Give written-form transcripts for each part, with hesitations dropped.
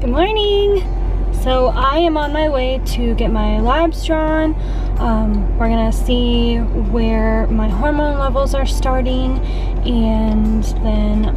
Good morning! So I am on my way to get my labs drawn. We're gonna see where my hormone levels are starting, and then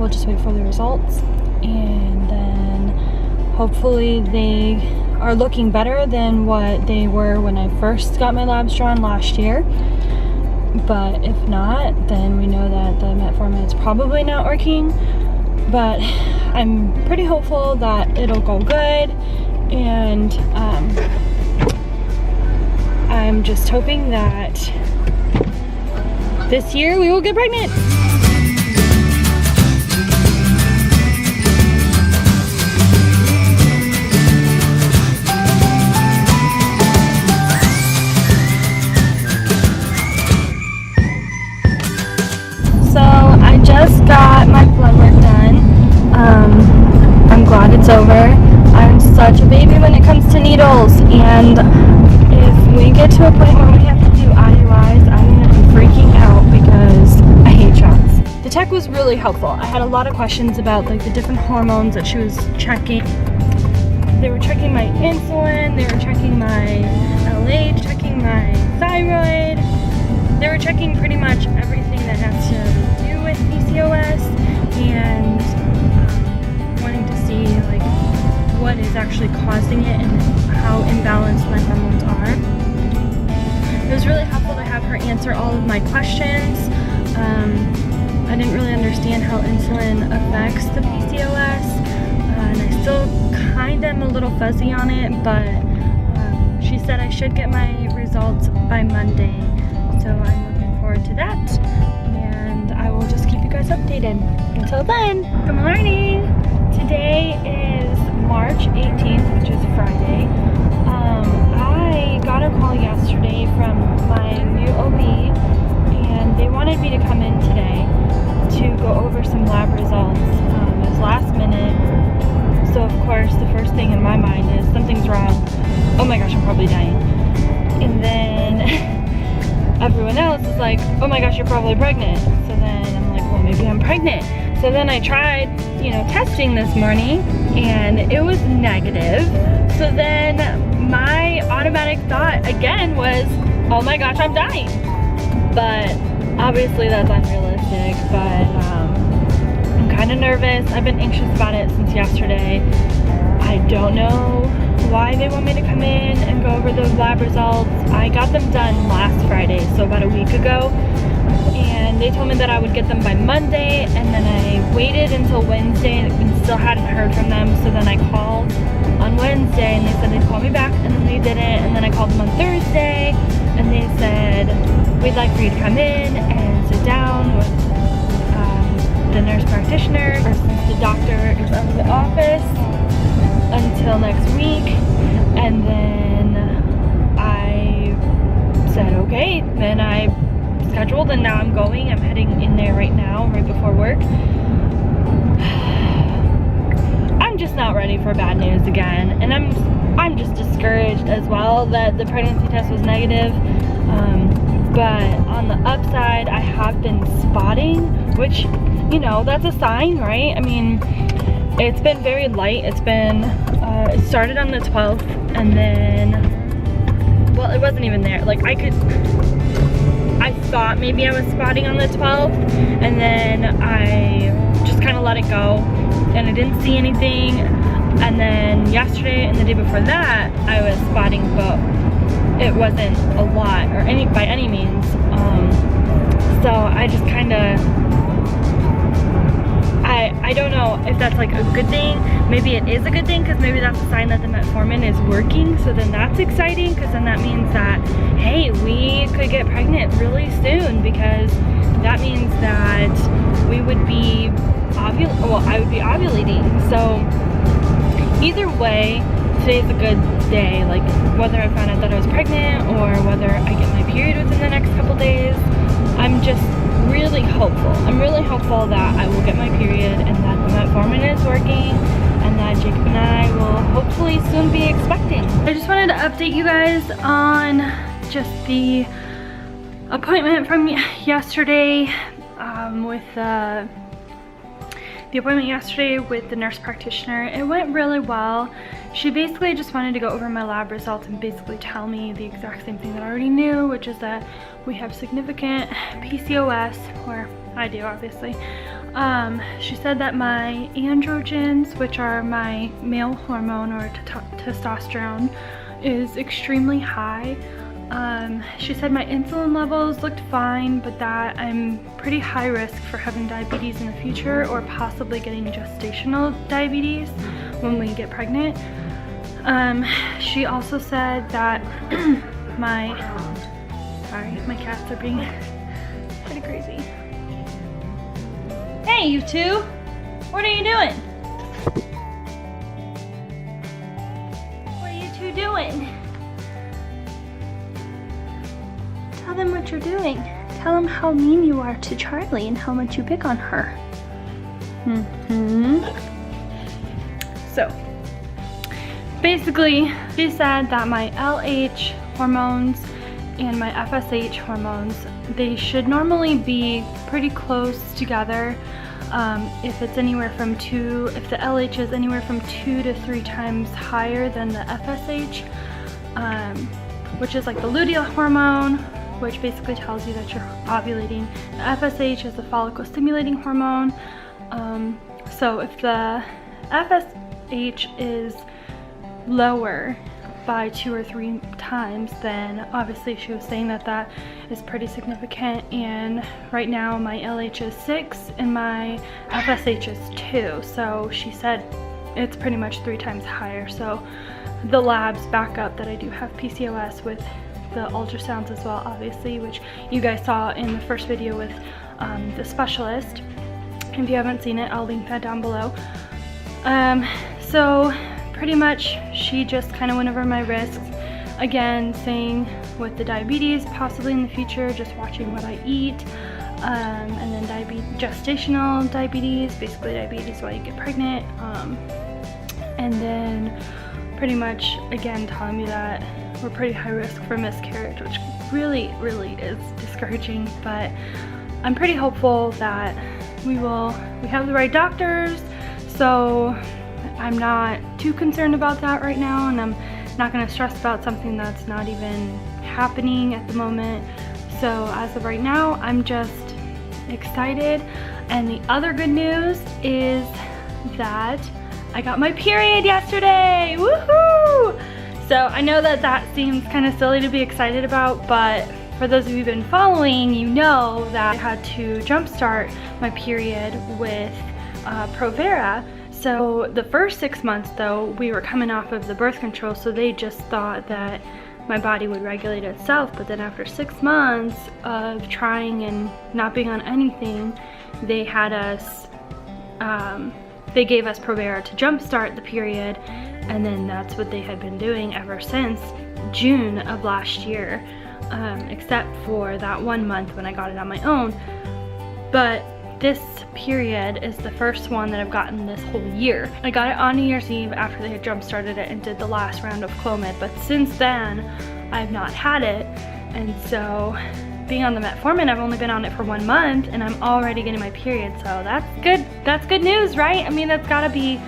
we'll just wait for the results, and then hopefully they are looking better than what they were when I first got my labs drawn last year. But if not, then we know that the metformin is probably not working. But I'm pretty hopeful that it'll go good, and I'm just hoping that this year we will get pregnant. So I just got my blood work done. I'm glad it's over. I'm such a baby when it comes to needles, and if we get to a point where we have to do IUIs, I'm going to be freaking out because I hate shots. The tech was really helpful. I had a lot of questions about like the different hormones that she was checking. They were checking my insulin, they were checking my LH, checking my thyroid. They were checking pretty much everything that has to do with PCOS, and wanting to see like what is actually causing it and how imbalanced my hormones are. It was really helpful to have her answer all of my questions. I didn't really understand how insulin affects the PCOS, and I still kind of am a little fuzzy on it, but she said I should get my results by Monday. So I'm looking forward to that, and I will just keep you guys updated. Until then, good morning! Today is March 18th, which is Friday. I got a call yesterday from my new OB, and they wanted me to come in today to go over some lab results. It was last minute, so of course the first thing in my mind is something's wrong. Oh my gosh, I'm probably dying. And then everyone else is like, oh my gosh, you're probably pregnant. So then I'm like, well, maybe I'm pregnant. So then I tried, testing this morning, and it was negative. So then my automatic thought again was, oh my gosh, I'm dying. But obviously that's unrealistic, but I'm kind of nervous. I've been anxious about it since yesterday. I don't know why they want me to come in and go over those lab results. I got them done last Friday, so about a week ago, and they told me that I would get them by Monday, and then I waited until Wednesday and still hadn't heard from them. So then I called on Wednesday, and they said they'd call me back, and then they didn't. And then I called them on Thursday, and they said, we'd like for you to come in and sit down with the nurse practitioner, or since the doctor is out of the office until next week. And then I said okay, then I scheduled, and now I'm going. I'm heading in there right now, right before work. I'm just not ready for bad news again, and I'm just discouraged as well that the pregnancy test was negative. But on the upside, I have been spotting, which, that's a sign, right? I mean, it's been very light. It's been, it started on the 12th, and then, well, it wasn't even there. Like, I thought maybe I was spotting on the 12th, and then I just kind of let it go, and I didn't see anything. And then yesterday and the day before that, I was spotting, but it wasn't a lot, or by any means. So I just kind of, I don't know if that's like a good thing. Maybe it is a good thing, because maybe that's a sign that the metformin is working. So then that's exciting, because then that means that, hey, we could get pregnant really soon, because that means that we would be I would be ovulating. So either way, today's a good day. Like, whether I found out that I was pregnant or whether I get my period within the next couple days, I'm just really hopeful. I'm really hopeful that I will get my period, and that the metformin is working, and that Jacob and I will hopefully soon be expecting. I just wanted to update you guys on just the appointment from yesterday with the appointment yesterday with the nurse practitioner, it went really well. She basically just wanted to go over my lab results and basically tell me the exact same thing that I already knew, which is that we have significant PCOS, or I do obviously. She said that my androgens, which are my male hormone or testosterone, is extremely high. She said my insulin levels looked fine, but that I'm pretty high risk for having diabetes in the future or possibly getting gestational diabetes when we get pregnant. She also said that my cats are being pretty crazy. Hey, you two! What are you doing? What are you two doing? Tell them what you're doing. Tell them how mean you are to Charlie and how much you pick on her. So, basically, she said that my LH hormones and my FSH hormones, they should normally be pretty close together. If it's anywhere from if the LH is anywhere from 2 to 3 times higher than the FSH, which is like the luteal hormone, which basically tells you that you're ovulating. The FSH is the follicle stimulating hormone. So if the FSH is lower by 2 or 3 times, then obviously she was saying that that is pretty significant. And right now my LH is 6 and my FSH is 2. So she said it's pretty much 3 times higher. So the labs back up that I do have PCOS with the ultrasounds as well, obviously, which you guys saw in the first video with the specialist. If you haven't seen it, I'll link that down below. So pretty much she just kind of went over my risks again, saying with the diabetes possibly in the future, just watching what I eat, and then gestational diabetes, basically diabetes while you get pregnant, and then pretty much again telling me that we're pretty high risk for miscarriage, which really is discouraging, but I'm pretty hopeful that we have the right doctors, so I'm not too concerned about that right now, and I'm not going to stress about something that's not even happening at the moment. So as of right now, I'm just excited. And the other good news is that I got my period yesterday. Woohoo! So I know that seems kind of silly to be excited about, but for those of you who've been following, you know that I had to jumpstart my period with Provera. So the first 6 months though, we were coming off of the birth control, so they just thought that my body would regulate itself. But then after 6 months of trying and not being on anything, they had us, they gave us Provera to jumpstart the period, and then that's what they had been doing ever since June of last year, except for that 1 month when I got it on my own. But this period is the first one that I've gotten this whole year. I got it on New Year's Eve after they had jump started it and did the last round of Clomid, but since then I've not had it. And so being on the metformin, I've only been on it for 1 month and I'm already getting my period, so that's good news, right? I mean, that's gotta be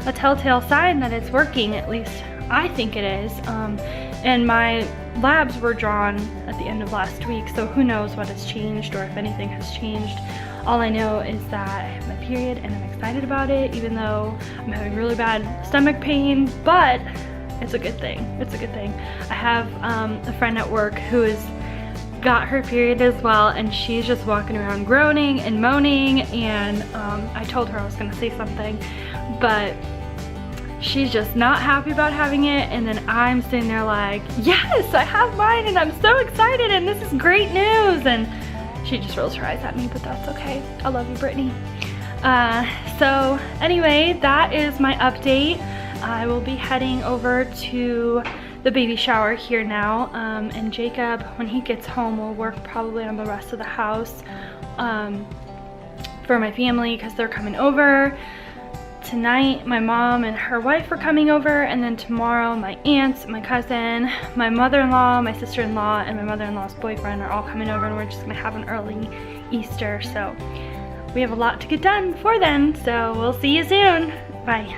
a telltale sign that it's working, at least I think it is. And my labs were drawn at the end of last week, so who knows what has changed or if anything has changed. All I know is that I have my period and I'm excited about it, even though I'm having really bad stomach pain, but it's a good thing. It's a good thing. I have a friend at work who has got her period as well, and she's just walking around groaning and moaning, and I told her I was gonna say something, but she's just not happy about having it, and then I'm sitting there like, yes, I have mine and I'm so excited and this is great news, and she just rolls her eyes at me, but that's okay. I love you, Brittany. So anyway, that is my update. I will be heading over to the baby shower here now, and Jacob, when he gets home, will work probably on the rest of the house for my family because they're coming over. Tonight, my mom and her wife are coming over, and then tomorrow, my aunts, my cousin, my mother-in-law, my sister-in-law, and my mother-in-law's boyfriend are all coming over, and we're just gonna have an early Easter. So we have a lot to get done before then, so we'll see you soon. Bye.